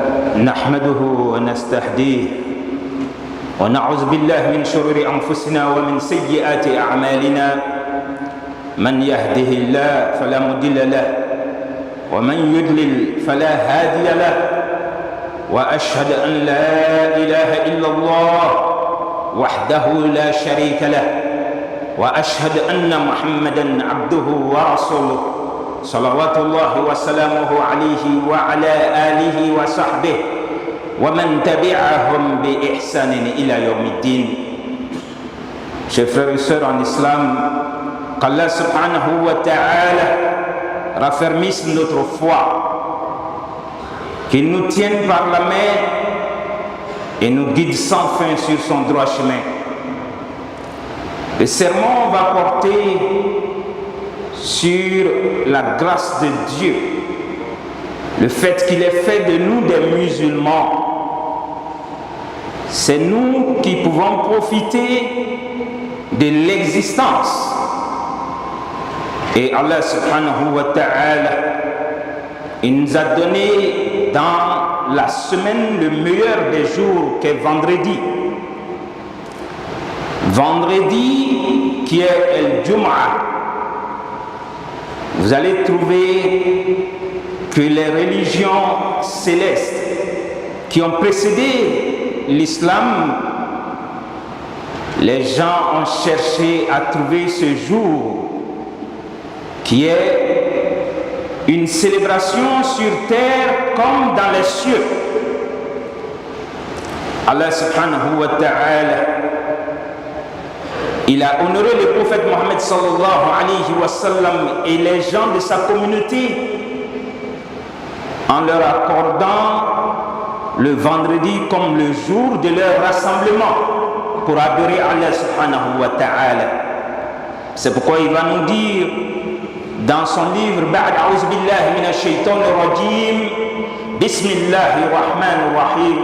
نحمده ونستهديه ونعوذ بالله من شرور أنفسنا ومن سيئات أعمالنا من يهده الله فلا مضل له ومن يضلل فلا هادي له وأشهد أن لا إله إلا الله وحده لا شريك له وأشهد أن محمدا عبده ورسوله صلوات الله وسلامه عليه وعلى آله وصحبه ومن تبعهم بإحسان إلى يوم الدين. Chers frères et sœurs en islam, qu'Allah subhanahu wa ta'ala raffermisse notre foi, qu'il nous tienne par la main et nous guide sans fin sur son droit chemin. Le sermon va porter sur la grâce de Dieu, le fait qu'il ait fait de nous des musulmans. C'est nous qui pouvons profiter de l'existence. Et Allah subhanahu wa ta'ala, il nous a donné dans la semaine le meilleur des jours qu'est vendredi. Vendredi qui est El Jum'ah. Vous allez trouver que les religions célestes qui ont précédé l'islam, les gens ont cherché à trouver ce jour qui est une célébration sur terre comme dans les cieux. Allah subhanahu wa ta'ala, il a honoré le prophète Mohammed sallallahu alayhi wa sallam et les gens de sa communauté en leur accordant le vendredi comme le jour de leur rassemblement pour adorer Allah subhanahu wa ta'ala. C'est pourquoi il va nous dire dans son livre Ba'd a'udhu billahi minash shaitanir rajim, Bismillahir rahmanir rahim,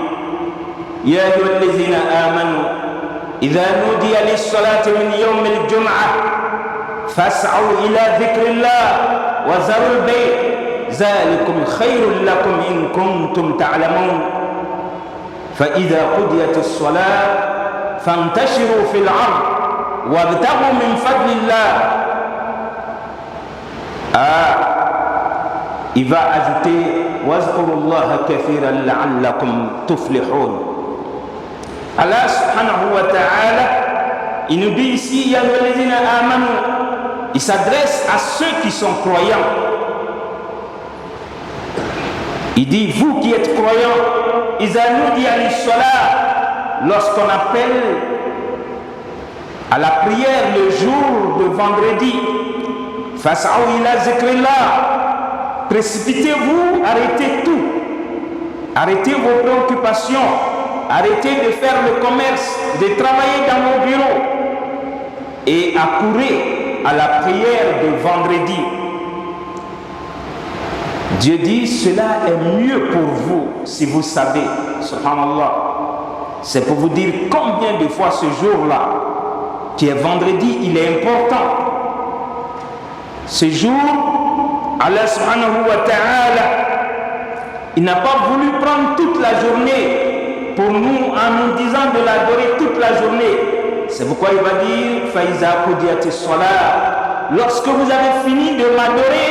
Ya ayyuhallazina amanu إذا نودي للصلاة من يوم الجمعة فاسعوا إلى ذكر الله وذروا البيع ذلكم خير لكم إن كنتم تعلمون فإذا قضيت الصلاة فانتشروا في الأرض وابتغوا من فضل الله. Il va ajouter واذكروا الله كثيرا لعلكم تفلحون. Allah subhanahu wa ta'ala, il nous dit ici, Ya ayyuhallazina amanu, il s'adresse à ceux qui sont croyants. Il dit, vous qui êtes croyants, iza nudiya lis-salah, lorsqu'on appelle à la prière le jour de vendredi, fas'aw ila zikrillah, précipitez-vous, arrêtez tout, arrêtez vos préoccupations, arrêtez de faire le commerce, de travailler dans vos bureaux et accourez à la prière de vendredi. Dieu dit, cela est mieux pour vous si vous savez, subhanallah. C'est pour vous dire combien de fois ce jour-là, qui est vendredi, il est important. Ce jour, Allah subhanahu wa ta'ala, il n'a pas voulu prendre toute la journée pour nous en nous disant de l'adorer toute la journée. C'est pourquoi il va dire Faïza Qudiyati Salah, lorsque vous avez fini de m'adorer,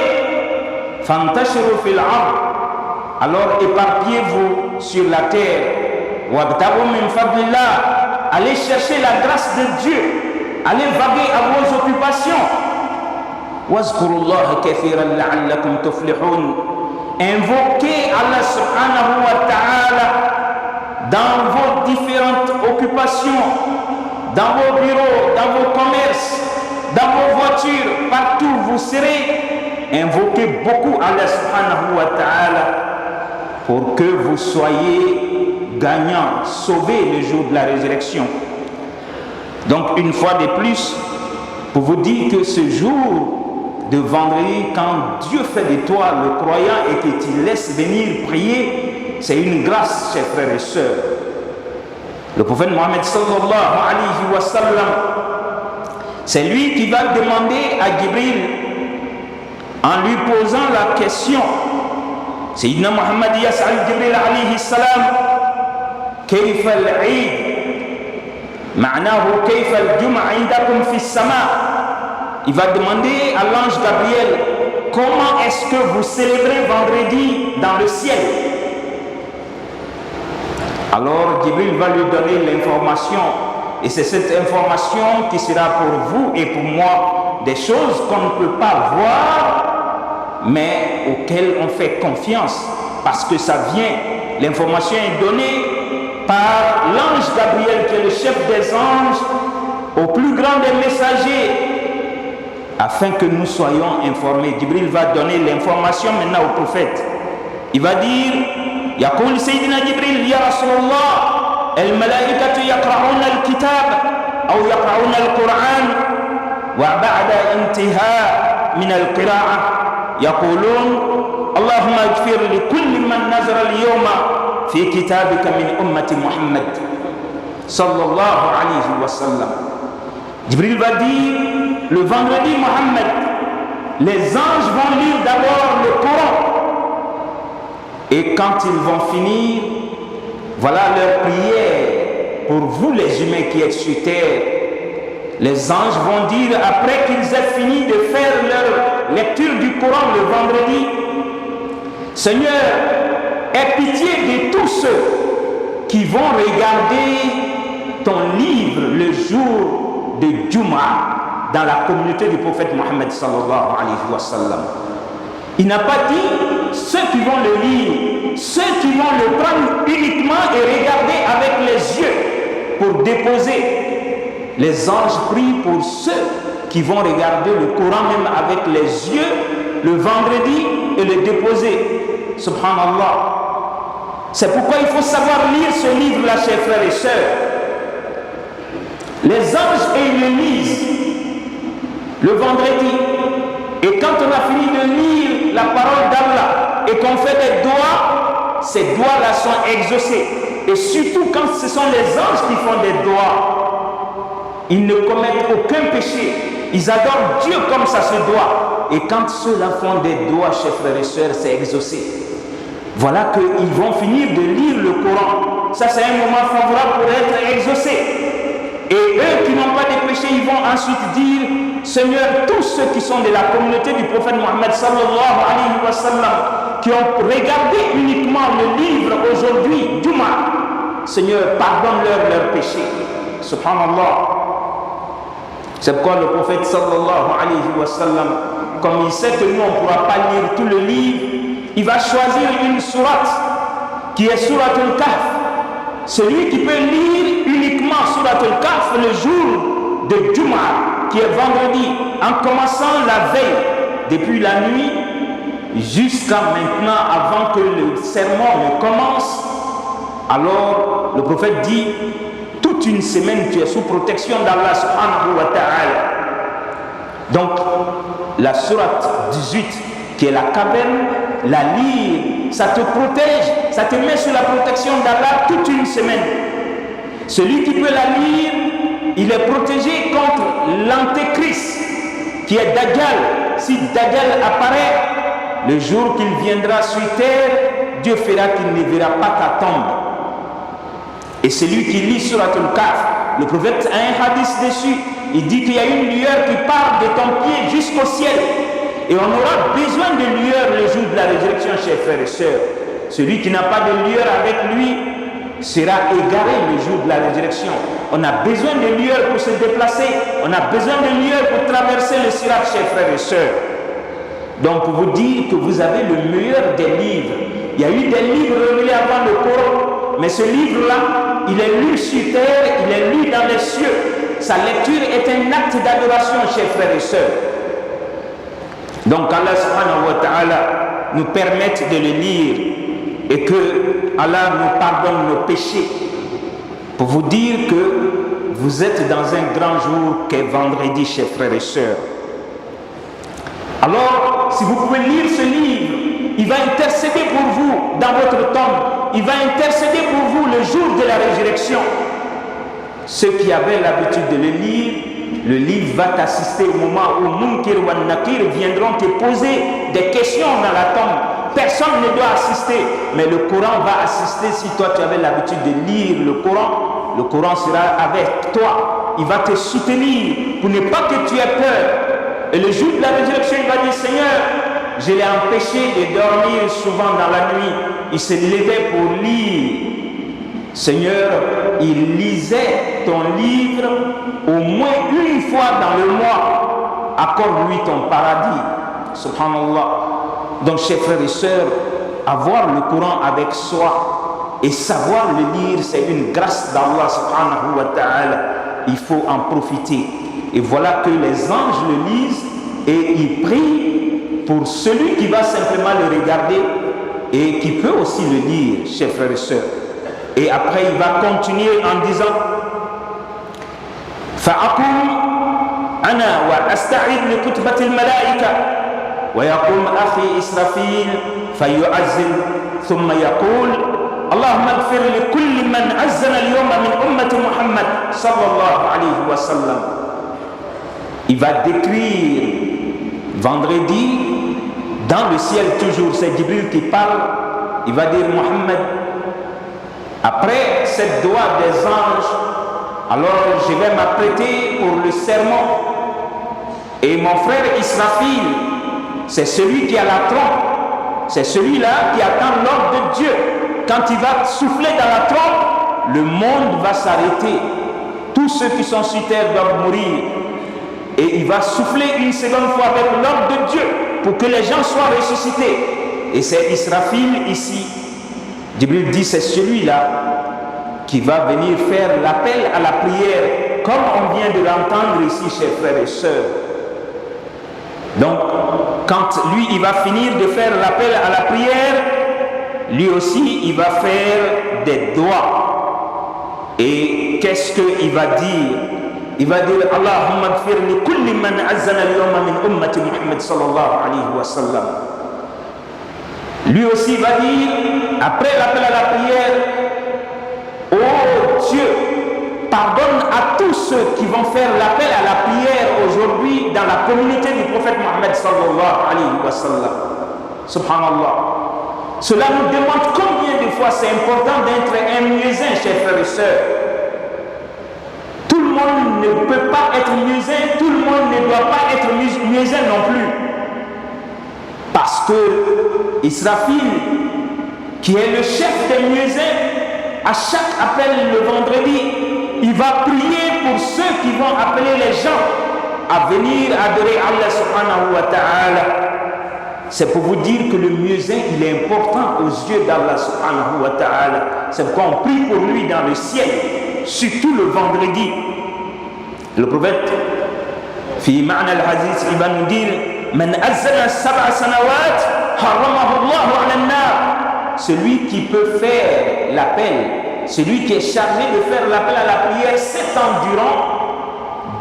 Fantashiru fil ard, alors éparpillez-vous sur la terre, Wabtagu min fadlillah, allez chercher la grâce de Dieu, allez vaguer à vos occupations. Wazkurullaha kathiran la'allakum tuflihun, invoquez Allah subhanahu wa ta'ala dans vos différentes occupations, dans vos bureaux, dans vos commerces, dans vos voitures, partout où vous serez, invoquez beaucoup Allah subhanahu wa ta'ala pour que vous soyez gagnants, sauvés le jour de la résurrection. Donc une fois de plus, pour vous dire que ce jour de vendredi, quand Dieu fait de toi le croyant et que tu laisses venir prier, c'est une grâce, chers frères et sœurs. Le prophète Mohammed sallallahu alayhi wa sallam, c'est lui qui va demander à Jibril, en lui posant la question, سيدنا محمد يسأل جبريل عليه السلام كيف العيد معناه كيف الجمعة عندكم في السماء. Il va demander à l'ange Gabriel comment est-ce que vous célébrez vendredi dans le ciel. Alors Jibril va lui donner l'information, et c'est cette information qui sera pour vous et pour moi des choses qu'on ne peut pas voir mais auxquelles on fait confiance parce que ça vient, l'information est donnée par l'ange Gabriel qui est le chef des anges au plus grand des messagers afin que nous soyons informés. Jibril va donner l'information maintenant au prophète. Il va dire يقول سيدنا جبريل يا رسول الله الملائكة يقرؤون الكتاب أو يقرؤون القرآن وبعد انتهاء من القراءة يقولون اللهم اغفر لكل من نزل اليوم في كتابك من أمة محمد صلى الله عليه وسلم. Jibril va dire le vendredi Mohammed, les anges vont lire d'abord le Coran. Et quand ils vont finir, voilà leur prière pour vous les humains qui êtes sur terre. Les anges vont dire, après qu'ils aient fini de faire leur lecture du Coran le vendredi, Seigneur, aie pitié de tous ceux qui vont regarder ton livre le jour de Jumu'ah dans la communauté du prophète Mohammed sallallahu alayhi wa sallam. Il n'a pas dit ceux qui vont le lire, ceux qui vont le prendre uniquement et regarder avec les yeux pour déposer. Les anges prient pour ceux qui vont regarder le Coran même avec les yeux le vendredi et le déposer. Subhanallah. C'est pourquoi il faut savoir lire ce livre-là, chers frères et sœurs. Les anges, ils le lisent le vendredi. Et quand on a fini de lire la parole d'Allah et qu'on fait des doigts, ces doigts-là sont exaucés. Et surtout quand ce sont les anges qui font des doigts, ils ne commettent aucun péché. Ils adorent Dieu comme ça se doit. Et quand ceux-là font des doigts, chers frères et sœurs, c'est exaucé. Voilà qu'ils vont finir de lire le Coran. Ça, c'est un moment favorable pour être exaucé. Et eux qui n'ont pas de péché, ils vont ensuite dire, Seigneur, tous ceux qui sont de la communauté du prophète Mohammed sallallahu alayhi wa sallam, qui ont regardé uniquement le livre aujourd'hui, Jumu'ah, Seigneur, pardonne-leur leurs péchés. Subhanallah. C'est pourquoi le prophète sallallahu alayhi wa sallam, comme il sait que nous on ne pourra pas lire tout le livre, il va choisir une sourate qui est sourate al-Kahf. Celui qui peut lire uniquement sourate al-Kahf le jour de Jumu'ah, qui est vendredi, en commençant la veille, depuis la nuit jusqu'à maintenant, avant que le sermon ne commence, alors le prophète dit, toute une semaine tu es sous protection d'Allah subhanahu wa ta'ala. Donc la sourate 18 qui est la caverne, la lire, ça te protège, ça te met sous la protection d'Allah toute une semaine. Celui qui peut la lire, il est protégé contre l'antéchrist qui est Dajjal. Si Dajjal apparaît, le jour qu'il viendra sur terre, Dieu fera qu'il ne verra pas ta tombe. Et celui qui lit Surat al-Kahf, le prophète a un hadith dessus, il dit qu'il y a une lueur qui part de ton pied jusqu'au ciel. Et on aura besoin de lueur le jour de la résurrection, chers frères et sœurs. Celui qui n'a pas de lueur avec lui sera égaré le jour de la résurrection. On a besoin de lueur pour se déplacer, on a besoin de lueur pour traverser le sirat, chers frères et sœurs. Donc pour vous dire que vous avez le meilleur des livres. Il y a eu des livres révélés avant le Coran, mais ce livre-là, il est lu sur terre, il est lu dans les cieux. Sa lecture est un acte d'adoration, chers frères et sœurs. Donc Allah subhanahu wa ta'ala nous permette de le lire et que Allah nous pardonne nos péchés. Pour vous dire que vous êtes dans un grand jour qu'est vendredi, chers frères et sœurs. Alors, si vous pouvez lire ce livre, il va intercéder pour vous dans votre tombe. Il va intercéder pour vous le jour de la résurrection. Ceux qui avaient l'habitude de le livre va t'assister au moment où Munkir wa Nakir viendront te poser des questions dans la tombe. personne ne doit assister, mais le Coran va assister. Si toi tu avais l'habitude de lire le Coran sera avec toi, il va te soutenir pour ne pas que tu aies peur. Et le jour de la résurrection, il va dire: Seigneur, je l'ai empêché de dormir souvent dans la nuit, il se levait pour lire. Seigneur, il lisait ton livre au moins une fois dans le mois, accorde-lui ton paradis. Subhanallah. Donc chers frères et sœurs, avoir le Coran avec soi et savoir le lire, c'est une grâce d'Allah subhanahu wa ta'ala. Il faut en profiter. Et voilà que les anges le lisent et ils prient pour celui qui va simplement le regarder et qui peut aussi le lire, chers frères et sœurs. Et après il va continuer en disant: فأقوم أنا وأستعيد لكتبة الملائكة ويقوم أخي إسرافيل فيؤذن ثم يقول: اللهم اغفر لكل من أذن اليوم من أمة محمد صلى الله عليه وسلم. Il va décrire vendredi dans le ciel, toujours c'est Jibril qui parle. Il va dire: Mohammed, après cette doigt des anges, alors je vais m'apprêter pour le serment. Et mon frère Israfil, c'est celui qui a la trompe, c'est celui-là qui attend l'ordre de Dieu. Quand il va souffler dans la trompe, le monde va s'arrêter. Tous ceux qui sont sur terre doivent mourir. Et il va souffler une seconde fois avec l'ordre de Dieu pour que les gens soient ressuscités. Et c'est Israfil ici. Jibril dit: c'est celui-là qui va venir faire l'appel à la prière, comme on vient de l'entendre ici, chers frères et sœurs. Donc, quand lui, il va finir de faire l'appel à la prière, lui aussi, il va faire des doigts. Et qu'est-ce qu'il va dire? Il va dire: Allahumma gfir li kulli man azzana al-yawma min ummati Muhammad sallallahu alayhi wa sallam. Lui aussi va dire, après l'appel à la prière: oh Dieu, pardonne à tous ceux qui vont faire l'appel à la prière aujourd'hui dans la communauté du prophète Mohammed sallallahu alayhi wa sallam. Subhanallah. Cela nous demande combien de fois c'est important d'être un muezzin, chers frères et sœurs. Tout le monde ne peut pas être muezzin, tout le monde ne doit pas être muezzin non plus. Parce que Israfil, qui est le chef des muezzins, à chaque appel le vendredi, il va prier pour ceux qui vont appeler les gens à venir adorer Allah subhanahu wa ta'ala. C'est pour vous dire que le muezzin, il est important aux yeux d'Allah subhanahu wa ta'ala. C'est pourquoi on prie pour lui dans le ciel, surtout le vendredi. Le prophète, fi ma'na al-hadith, il va nous dire: Man azzana sab'a sanawat, haramahu Allahu ala an-nar. Celui qui peut faire l'appel, celui qui est chargé de faire l'appel à la prière 7 ans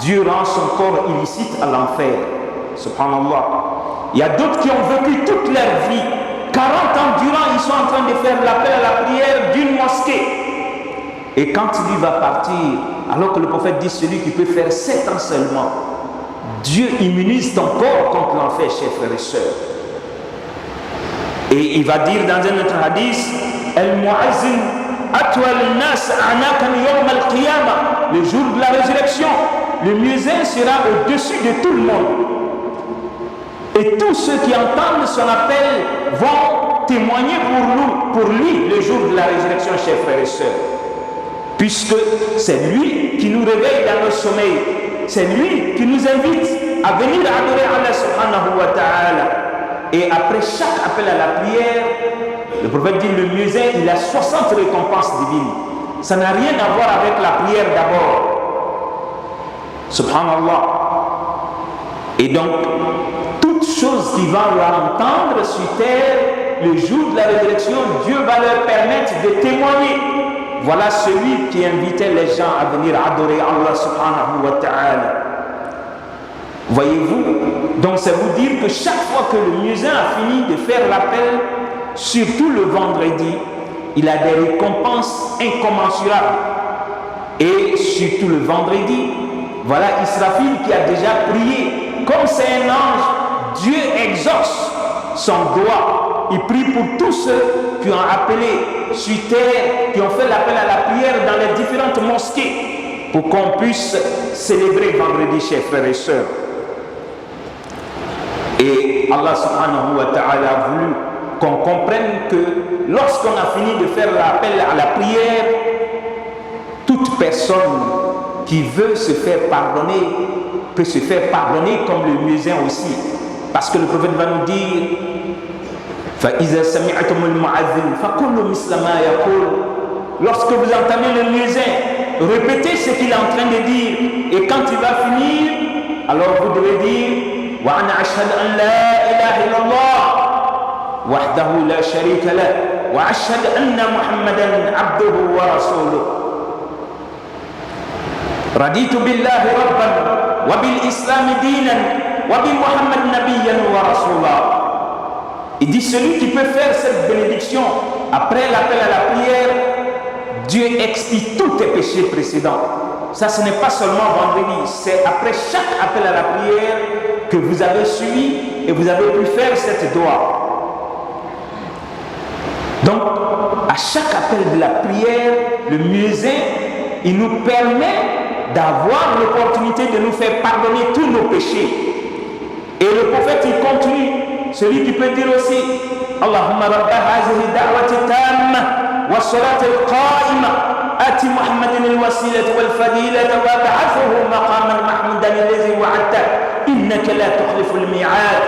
durant son corps illicite à l'enfer. Subhanallah. Il y a d'autres qui ont vécu toute leur vie, 40 ans durant, ils sont en train de faire l'appel à la prière d'une mosquée. Et quand lui va partir, alors que le prophète dit: celui qui peut faire 7 ans seulement, Dieu immunise ton corps contre l'enfer, chers frères et sœurs. Et il va dire dans un autre hadith: Al-Mu'azzin atwal nas a'nakan yawm al-qiyamah. Le jour de la résurrection, le muezzin sera au-dessus de tout le monde. Et tous ceux qui entendent son appel vont témoigner pour lui le jour de la résurrection, chers frères et sœurs. Puisque c'est lui qui nous réveille dans nos sommeils, c'est lui qui nous invite à venir adorer Allah subhanahu wa ta'ala. Et après chaque appel à la prière, le prophète dit: le muezzin, il a 60 récompenses divines. Ça n'a rien à voir avec la prière d'abord. Subhanallah. Et donc, toute chose qui va l'entendre sur terre, le jour de la résurrection, Dieu va leur permettre de témoigner. Voilà celui qui invitait les gens à venir adorer Allah subhanahu wa ta'ala. Voyez-vous? Donc c'est vous dire que chaque fois que le muezzin a fini de faire l'appel, surtout le vendredi, il a des récompenses incommensurables. Et surtout le vendredi, voilà Israfil qui a déjà prié. Comme c'est un ange, Dieu exauce son doigt. il prie pour tous ceux qui ont appelé sur terre, qui ont fait l'appel à la prière dans les différentes mosquées pour qu'on puisse célébrer vendredi, chers frères et sœurs. Et Allah subhanahu wa ta'ala a voulu qu'on comprenne que lorsqu'on a fini de faire l'appel à la prière, toute personne qui veut se faire pardonner peut se faire pardonner, comme le muezzin aussi. Parce que le prophète va nous dire فَإِذَا سَمِعْتُمُ الْمُعَذِّنَ فَقُولُوا مِثْلَ مَا يَقُولُ. Lorsque vous entendez le muezzin, répétez ce qu'il est en train de dire. Et quand il va finir, alors vous devez dire وَأَنَا أَشْهَدُ أَنْ لَا إِلَهَ إِلَّا اللَّهُ وَحْدَهُ لَا شَرِيكَ لَهُ وَأَشْهَدُ أَنَّ مُحَمَّدًا عَبْدُهُ وَرَسُولُهُ رَضِيتُ بِاللَّهِ رَبًّا وَبِالْإِسْلَامِ دِينًا وَبِمُحَمَّدٍ نَبِيًّا وَرَسُولًا. Il dit celui qui peut faire cette bénédiction après l'appel à la prière, Dieu expie tous tes péchés précédents. Ça, ce n'est pas seulement vendredi, c'est après chaque appel à la prière que vous avez suivi et vous avez pu faire cette doigt. Donc, à chaque appel de la prière, le muezzin, il nous permet d'avoir l'opportunité de nous faire pardonner tous nos péchés. Et le prophète, il continue, celui qui peut dire aussi Allahumma rabba hazihi da'wati tamma wa salati al-qa'ima ati Muhammadin al-wasilata wal-fadilata wa ba'athuhu maqaman mahmudan alladhi wa'adta innaka la tukhlifu al-mi'ad.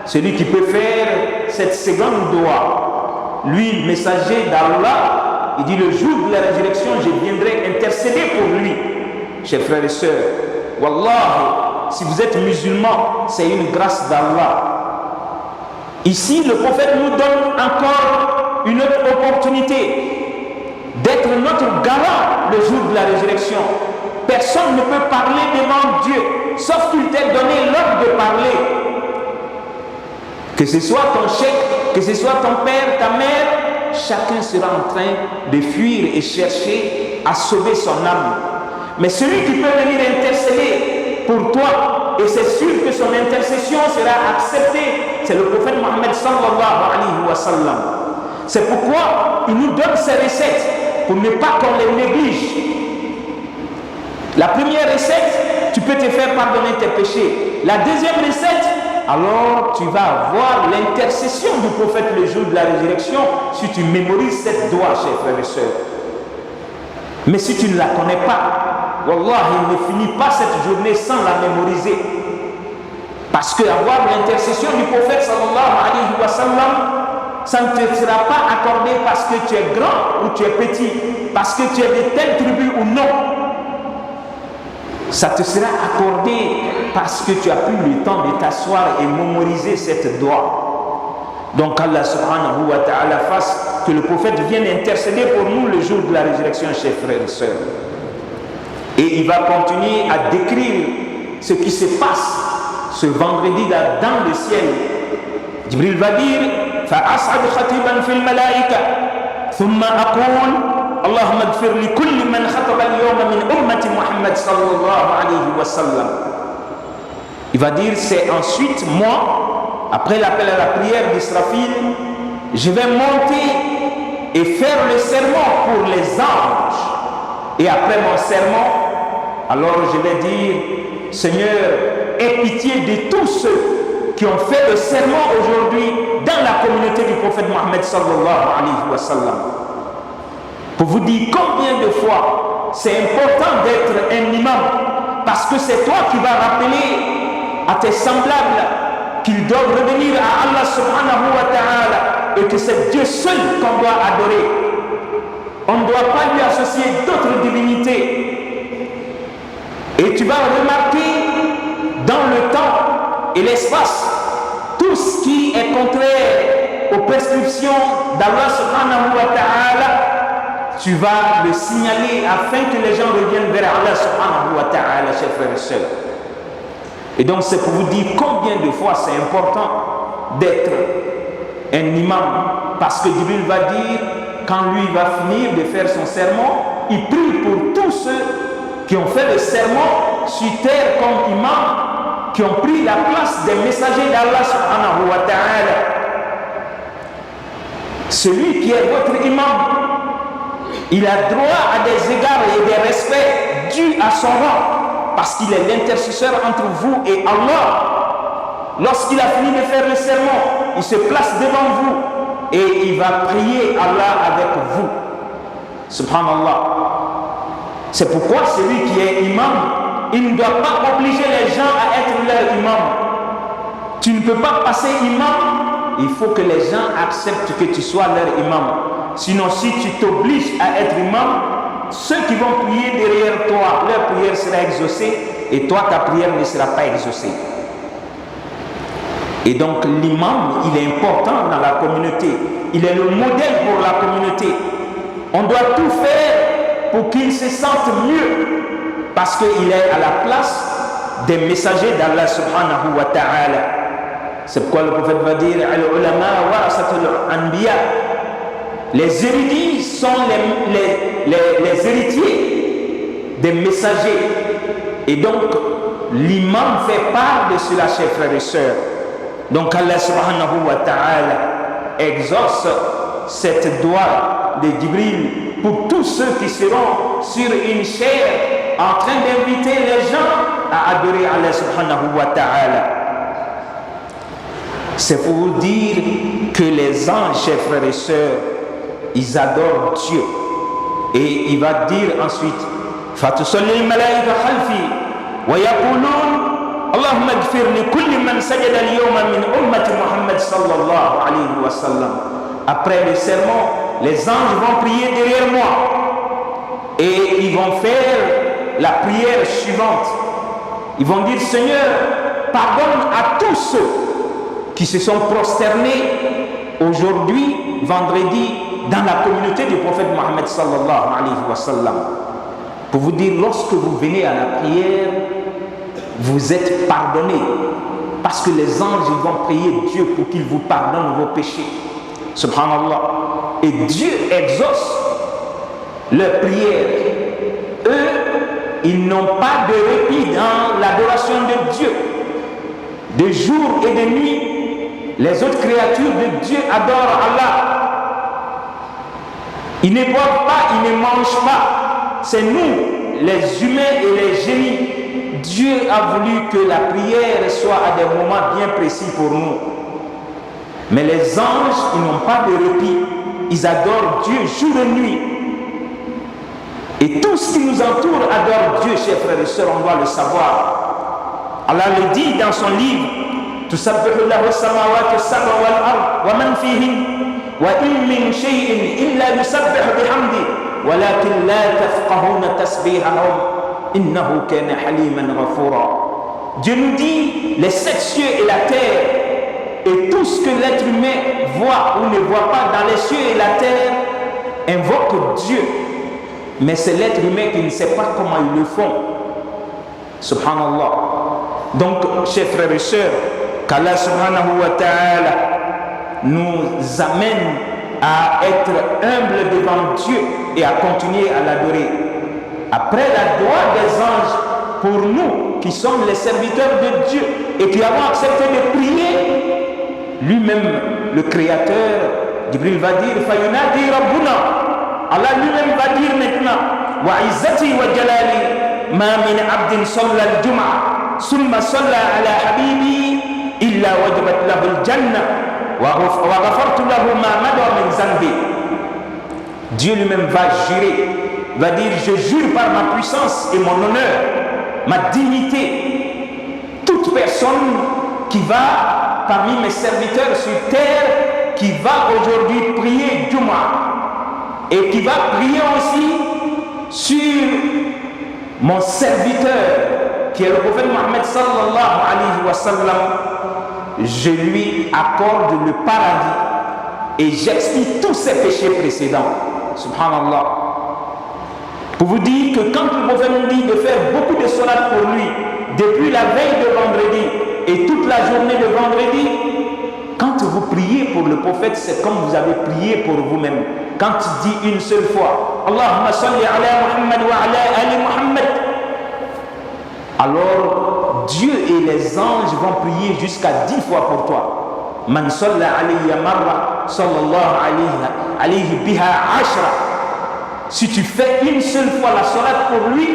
Celui qui peut faire cette seconde doigt, lui, messager d'Allah, il dit le jour de la résurrection, je viendrai intercéder pour lui. Chers frères et sœurs, Wallah, si vous êtes musulmans, c'est une grâce d'Allah. Ici, le prophète nous donne encore une autre opportunité d'être notre garant le jour de la résurrection. Personne ne peut parler devant Dieu, sauf qu'il t'ait donné l'ordre de parler. Que ce soit ton chef, que ce soit ton père, ta mère, chacun sera en train de fuir et chercher à sauver son âme. Mais celui qui peut venir intercéder pour toi, et c'est sûr que son intercession sera acceptée, c'est le prophète Mohammed sallallahu alayhi wa sallam. C'est pourquoi il nous donne ces recettes pour ne pas qu'on les néglige. La première recette, tu peux te faire pardonner tes péchés. La deuxième recette, alors tu vas avoir l'intercession du prophète le jour de la résurrection si tu mémorises cette doigt, chers frères et sœurs. Mais si tu ne la connais pas, Wallah, il ne finit pas cette journée sans la mémoriser. Parce que avoir l'intercession du prophète sallallahu alayhi wa sallam, ça ne te sera pas accordé parce que tu es grand ou tu es petit, parce que tu es de telle tribu ou non. Ça te sera accordé parce que tu as pris le temps de t'asseoir et mémoriser cette doigt. Donc Allah subhanahu wa ta'ala fasse que le prophète vienne intercéder pour nous le jour de la résurrection, chers frères et sœurs. Et il va continuer à décrire ce qui se passe ce vendredi dans le ciel. Jibril va dire فَأَصْعَدُ خَطِيبًا فِي الْمَلَائِكَةِ ثُمَّ أَقُولُ اللهم اغفر لكل من خطب اليوم من أمة محمد صلى الله عليه وسلم. Il va dire c'est ensuite moi, après l'appel à la prière d'Israfil, je vais monter et faire le serment pour les anges. Et après mon serment, alors je vais dire Seigneur, aie pitié de tous ceux qui ont fait le serment aujourd'hui dans la communauté du prophète Mohammed sallallahu alayhi wa sallam. Pour vous dire combien de fois c'est important d'être un imam, parce que c'est toi qui vas rappeler à tes semblables qu'ils doivent revenir à Allah subhanahu wa ta'ala et que c'est Dieu seul qu'on doit adorer. On ne doit pas lui associer d'autres divinités. Et tu vas remarquer dans le temps et l'espace tout ce qui est contraire aux prescriptions d'Allah subhanahu wa ta'ala, tu vas le signaler afin que les gens reviennent vers Allah subhanahu wa ta'ala, chers frères et sœurs. Et donc c'est pour vous dire combien de fois c'est important d'être un imam, parce que Jibril va dire, quand lui va finir de faire son serment, il prie pour tous ceux qui ont fait le serment sur terre comme imam, qui ont pris la place des messagers d'Allah subhanahu wa ta'ala. Celui qui est votre imam, il a droit à des égards et des respects dus à son rang, parce qu'il est l'intercesseur entre vous et Allah. Lorsqu'il a fini de faire le sermon, il se place devant vous et il va prier Allah avec vous. Subhanallah. C'est pourquoi celui qui est imam, il ne doit pas obliger les gens à être leur imam. Tu ne peux pas passer imam, il faut que les gens acceptent que tu sois leur imam. Sinon, si tu t'obliges à être imam, ceux qui vont prier derrière toi, leur prière sera exaucée et toi, ta prière ne sera pas exaucée. Et donc, l'imam, il est important dans la communauté. Il est le modèle pour la communauté. On doit tout faire pour qu'il se sente mieux, parce qu'il est à la place des messagers d'Allah subhanahu wa ta'ala. C'est pourquoi le prophète va dire al-ulama warasatul anbiya. Les érudits sont les héritiers des messagers. Et donc, l'imam fait part de cela, chers frères et sœurs. Donc, Allah subhanahu wa ta'ala exauce cette doigt de Jibril pour tous ceux qui seront sur une chaire en train d'inviter les gens à adorer Allah subhanahu wa ta'ala. C'est pour vous dire que les anges, chers frères et sœurs, ils adorent Dieu. Et il va dire ensuite فَتُصَلِّ الْمَلَائِكَ خَلْفِي وَيَقُولُونَ اللهم اغفر لكل من سجد اليوم من أمة محمد صلى الله عليه وسلم. Après le sermon, les anges vont prier derrière moi et ils vont faire la prière suivante. Ils vont dire Seigneur, pardonne à tous ceux qui se sont prosternés aujourd'hui, vendredi, dans la communauté du prophète Mohammed sallallahu alayhi wa sallam. Pour vous dire, lorsque vous venez à la prière, vous êtes pardonnés, parce que les anges ils vont prier Dieu pour qu'il vous pardonne vos péchés. Subhanallah. Et Dieu exauce leurs prières. Eux, ils n'ont pas de répit dans l'adoration de Dieu. De jour et de nuit, les autres créatures de Dieu adorent Allah. Ils ne boivent pas, ils ne mangent pas. C'est nous, les humains et les génies. Dieu a voulu que la prière soit à des moments bien précis pour nous. Mais les anges, ils n'ont pas de répit. Ils adorent Dieu jour et nuit. Et tout ce qui nous entoure adore Dieu, chers frères et sœurs, on doit le savoir. Allah le dit dans son livre تسبح له السماوات السبع والأرض ومن فيهن وإن من شيء إلا يسبح بحمده ولكن لا تفقهون تسبيحهم إنه كان حليما غفورا. Dieu nous dit les sept cieux et la terre et tout ce que l'être humain voit ou ne voit pas dans les cieux et la terre invoque Dieu, mais c'est l'être humain qui ne sait pas comment ils le font. Subhanallah. Donc, chers frères et sœurs, qu'Allah subhanahu wa ta'ala nous amène à être humbles devant Dieu et à continuer à l'adorer. Après la doigt des anges, pour nous qui sommes les serviteurs de Dieu et qui avons accepté de prier, lui-même, le Créateur, Jibril va dire Fayunadi Rabbuna. Allah lui-même va dire maintenant Wa izzati wa jalali ma min abdin salla al-jum'a summa salla ala habibi illa wajabat lahu al-jannah wa ghafartu lahu ma mada min zanbi. Dieu lui-même va jurer, va dire je jure par ma puissance et mon honneur, ma dignité, toute personne qui va parmi mes serviteurs sur terre, qui va aujourd'hui prier Juma et qui va prier aussi sur mon serviteur qui est le prophète Mohammed sallallahu alayhi wa sallam, je lui accorde le paradis et j'expie tous ses péchés précédents. Subhanallah. Pour vous dire que quand le prophète nous dit de faire beaucoup de salat pour lui depuis la veille de vendredi et toute la journée de vendredi, quand vous priez pour le prophète, c'est comme vous avez prié pour vous-même. Quand tu dis une seule fois Allahumma salli ala Muhammad wa ala ali Muhammad, alors Dieu et les anges vont prier jusqu'à 10 fois pour toi. Man salla alayya marra sallallahu alayhi biha ashra. Si tu fais une seule fois la salat pour lui,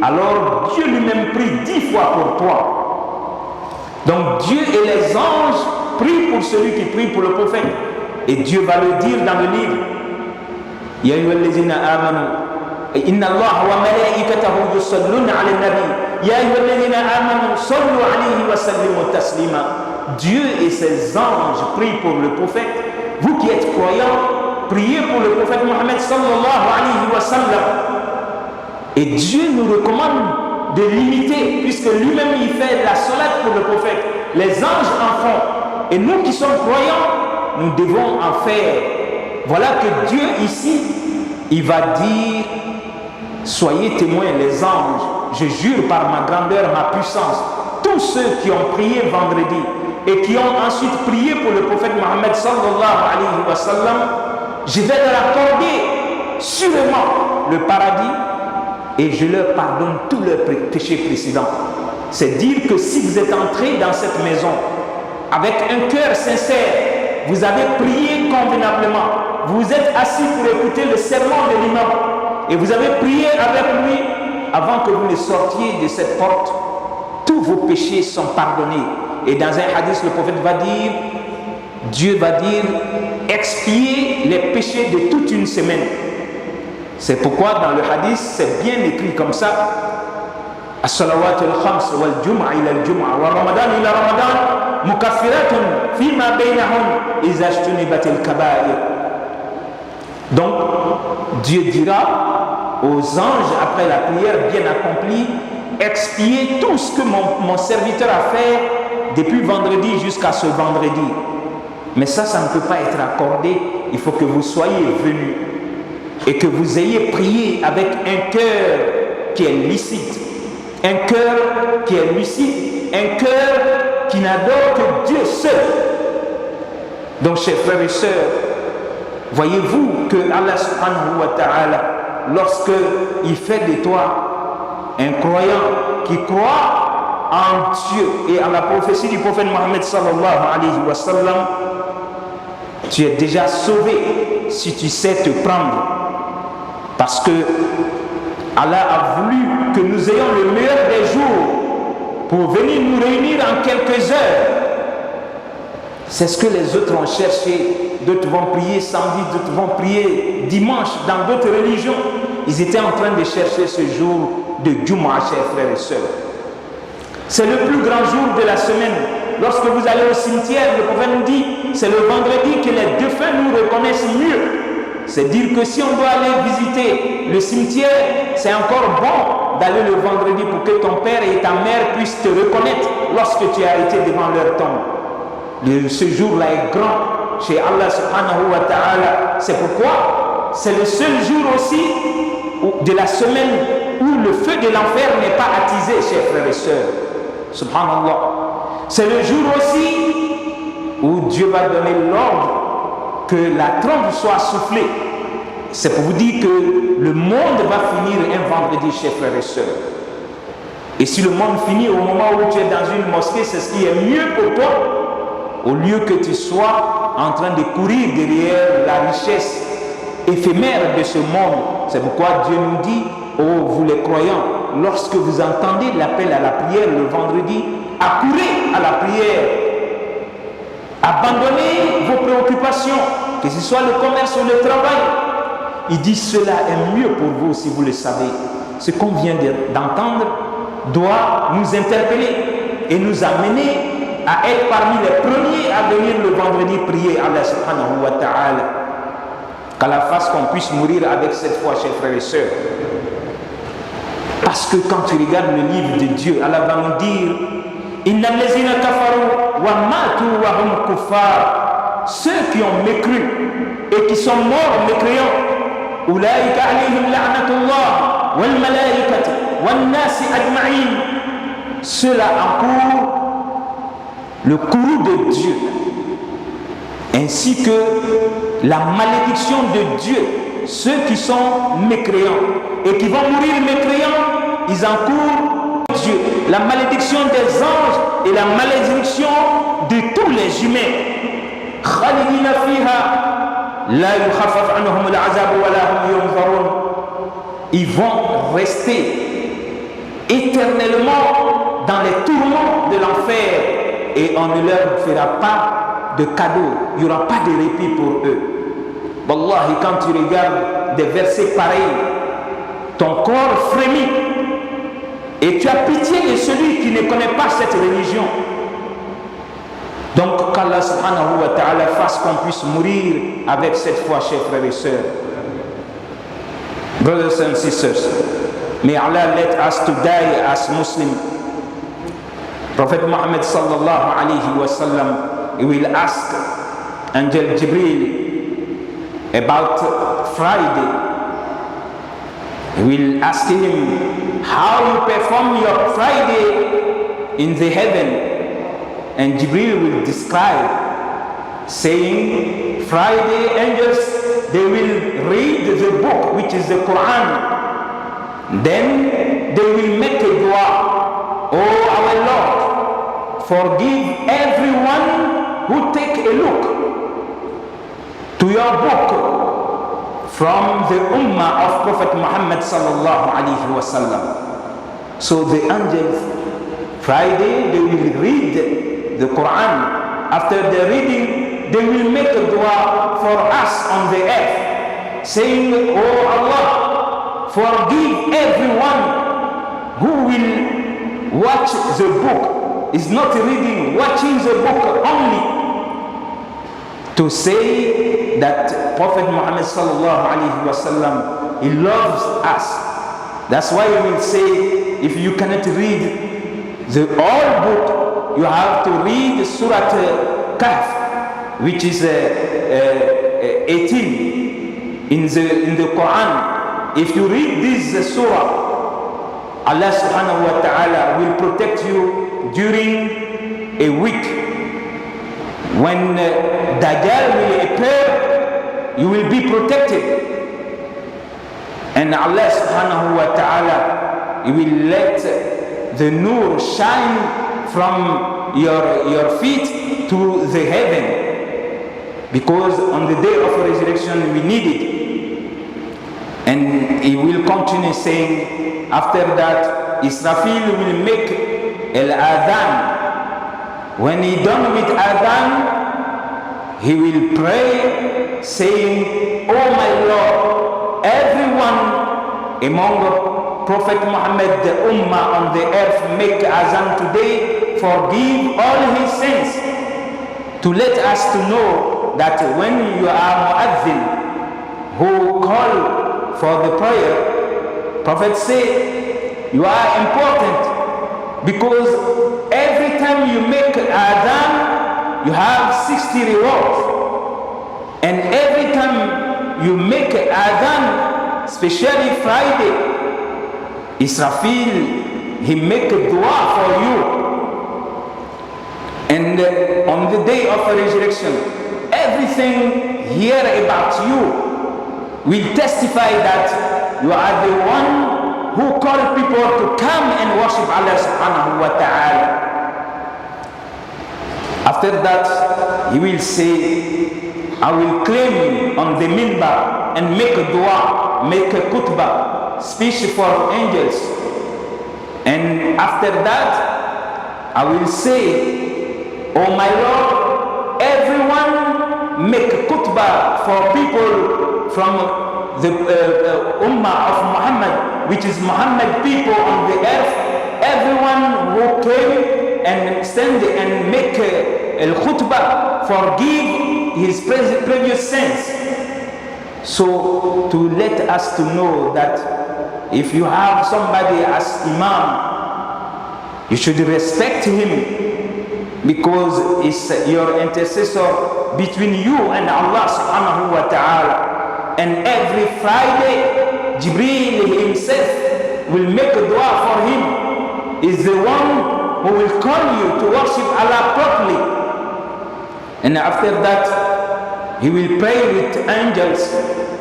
alors Dieu lui-même prie 10 fois pour toi. Donc Dieu et les anges prient pour celui qui prie pour le prophète. Et Dieu va le dire dans le livre. Ya ayyuhallazina amanu inna Allah wa malaikatahu yusalluna 'alan nabi ya ayyuhallazina amanu sallu 'alayhi wa sallimu taslima. Dieu et ses anges prient pour le prophète. Vous qui êtes croyants, priez pour le prophète Mohammed sallallahu alayhi wa sallam. Et Dieu nous recommande de l'imiter, puisque lui-même il fait la salat pour le prophète. Les anges en font. Et nous qui sommes croyants, nous devons en faire. Voilà que Dieu ici, il va dire, soyez témoins les anges, je jure par ma grandeur, ma puissance, tous ceux qui ont prié vendredi et qui ont ensuite prié pour le prophète Mohammed sallallahu alayhi wa sallam, je vais leur accorder sûrement le paradis et je leur pardonne tous leurs péchés précédents. C'est dire que si vous êtes entrés dans cette maison avec un cœur sincère, vous avez prié convenablement, vous êtes assis pour écouter le sermon de l'imam et vous avez prié avec lui avant que vous ne sortiez de cette porte, tous vos péchés sont pardonnés. Et dans un hadith, le prophète va dire, Dieu va dire, expier les péchés de toute une semaine. C'est pourquoi dans le hadith, c'est bien écrit comme ça, as-salawat al-khams wal-jum'a ila al-jum'a wa ramadan ila ramadan mukaffiratun fima baynahum iza ijtunibat al-kaba'ir. Donc Dieu dira aux anges après la prière bien accomplie, expiez tout ce que mon serviteur a fait depuis vendredi jusqu'à ce vendredi. Mais ça ne peut pas être accordé. Il faut que vous soyez venus et que vous ayez prié avec un cœur qui est licite, un cœur qui est lucide, un cœur qui n'adore que Dieu seul. Donc, chers frères et sœurs, voyez-vous que Allah subhanahu wa ta'ala, lorsque il fait de toi un croyant qui croit en Dieu et en la prophétie du prophète Mohammed sallallahu alayhi wa sallam, tu es déjà sauvé si tu sais te prendre. Parce que Allah a voulu que nous ayons le meilleur des jours pour venir nous réunir en quelques heures. C'est ce que les autres ont cherché. D'autres vont prier samedi, d'autres vont prier dimanche dans d'autres religions. Ils étaient en train de chercher ce jour de Jumu'ah, chers frères et sœurs. C'est le plus grand jour de la semaine. Lorsque vous allez au cimetière, le prophète nous dit, c'est le vendredi que les défunts nous reconnaissent mieux. C'est dire que si on doit aller visiter le cimetière, c'est encore bon d'aller le vendredi pour que ton père et ta mère puissent te reconnaître lorsque tu as été devant leur tombe. Ce jour-là est grand chez Allah subhanahu wa ta'ala. C'est pourquoi c'est le seul jour aussi de la semaine où le feu de l'enfer n'est pas attisé, chers frères et sœurs. Subhanallah. C'est le jour aussi où Dieu va donner l'ordre que la trompe soit soufflée. C'est pour vous dire que le monde va finir un vendredi, chers frères et sœurs. Et si le monde finit au moment où tu es dans une mosquée, c'est ce qui est mieux pour toi, au lieu que tu sois en train de courir derrière la richesse éphémère de ce monde. C'est pourquoi Dieu nous dit, oh vous les croyants, lorsque vous entendez l'appel à la prière le vendredi, accourez à la prière. Abandonnez vos préoccupations, que ce soit le commerce ou le travail. Il dit cela est mieux pour vous si vous le savez. Ce qu'on vient d'entendre doit nous interpeller et nous amener à être parmi les premiers à venir le vendredi prier Allah subhanahu wa ta'ala. Qu'à la face qu'on puisse mourir avec cette foi, chers frères et sœurs. Parce que quand tu regardes le livre de Dieu, Allah va nous dire Inna allazina kafaru wa matu wa hum kuffar. Ceux qui ont mécru et qui sont morts mécréants, ulaika alayhim la'natullah wal malaikati wan nasi ajma'in. Ceux-là encourent le courroux de Dieu, ainsi que la malédiction de Dieu. Ceux qui sont mécréants et qui vont mourir mécréants, ils encourent Dieu, la malédiction des anges et la malédiction de tous les humains. خالدين فيها لا يخفف عنهم العذاب ولا هم ينظرون. Ils vont rester éternellement dans les tourments de l'enfer et on ne leur fera pas de cadeau, il n'y aura pas de répit pour eux. Wallahi, quand tu regardes des versets pareils, ton corps frémit et tu as pitié de celui qui ne connaît pas cette religion. Donc qu'Allah subhanahu wa ta'ala fasse qu'on puisse mourir avec cette foi, chers frères et sœurs. Brothers and sisters, may Allah let us to die as Muslims. Prophet Muhammad sallallahu alayhi wa sallam, he will ask Angel Jibril about Friday. He will ask him how you perform your Friday in the heaven. And Jibril will describe, saying, Friday angels, they will read the book, which is the Quran. Then they will make a dua. Oh our Lord, forgive everyone who take a look to your book from the ummah of Prophet Muhammad sallallahu alaihi wasallam. So the angels, Friday, they will read the Quran. After the reading, they will make a dua for us on the earth, saying, Oh Allah, forgive everyone who will watch the book, is not reading, watching the book only, to say that Prophet Muhammad sallallahu alaihi wasallam, he loves us. That's why we will say, if you cannot read the whole book, you have to read Surah Kahf, which is 18 in the Quran. If you read this surah, Allah subhanahu wa ta'ala will protect you during a week. When Dajjal will appear, you will be protected. And Allah subhanahu wa ta'ala, He will let the nur shine from your feet to the heaven, because on the day of resurrection we need it. And he will continue saying, after that Israfil will make al-adhan. When he done with adhan, he will pray saying, Oh my Lord, everyone among Prophet Muhammad, the ummah on the earth, make azan today, forgive all his sins, to let us to know that when you are mu'adhin who call for the prayer, Prophet said you are important, because every time you make adhan you have 60 rewards, and every time you make adhan, especially Friday, Israfil, he make a dua for you. And on the day of resurrection, everything here about you will testify that you are the one who called people to come and worship Allah subhanahu wa ta'ala. After that, he will say, I will claim on the minbar and make a dua, make a khutbah, speech for angels. And after that, I will say, Oh my Lord, everyone make khutbah for people from the ummah of Muhammad, which is Muhammad people on the earth. Everyone who came and stand and make a khutbah, forgive his previous sins. So to let us to know that if you have somebody as imam, you should respect him, because it's your intercessor between you and Allah subhanahu wa ta'ala. And every Friday, Jibreel himself will make a dua for him. Is the one who will call you to worship Allah properly. And after that, he will pray with angels.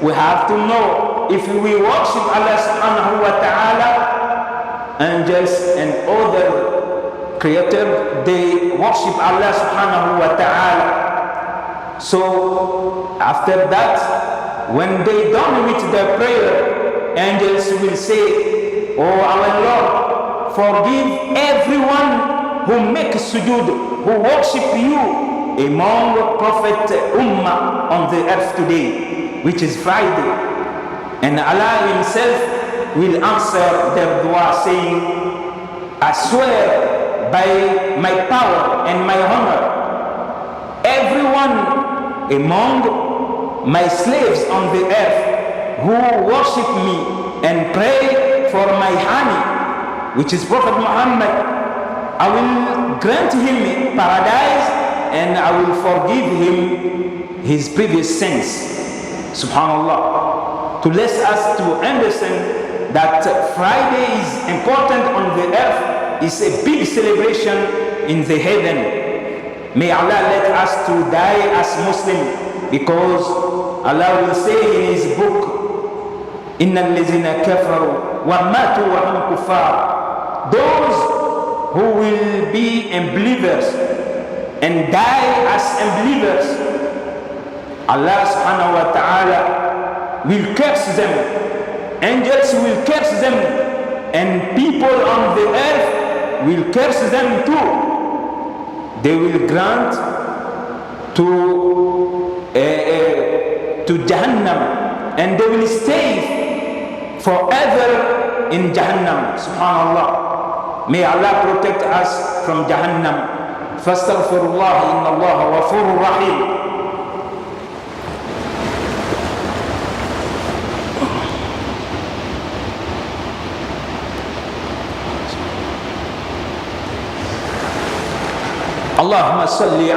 We have to know, if we worship Allah subhanahu wa ta'ala, angels and other creator, they worship Allah subhanahu wa ta'ala. So after that, when they done with their prayer, angels will say, "Oh our Lord, forgive everyone who makes sujood, who worship you among Prophet Ummah on the earth today, which is Friday." And Allah himself will answer their dua saying, "I swear by my power and my honor, everyone among my slaves on the earth who worship me and pray for my honey, which is Prophet Muhammad, I will grant him paradise and I will forgive him his previous sins." Subhanallah. To let us to understand that Friday is important on the earth, is a big celebration in the heaven. May Allah let us to die as Muslim, because Allah will say in his book, "Innal ladzina kafaru wa matu wa hum kuffar," those who will be unbelievers and die as unbelievers, Allah subhanahu wa ta'ala will curse them. Angels will curse them, and people on the earth will curse them too. They will grant to Jahannam, and they will stay forever in Jahannam. Subhanallah. May Allah protect us from Jahannam. Fastaghfirullah, inna Allah ghafurur rahim. Allahumma salli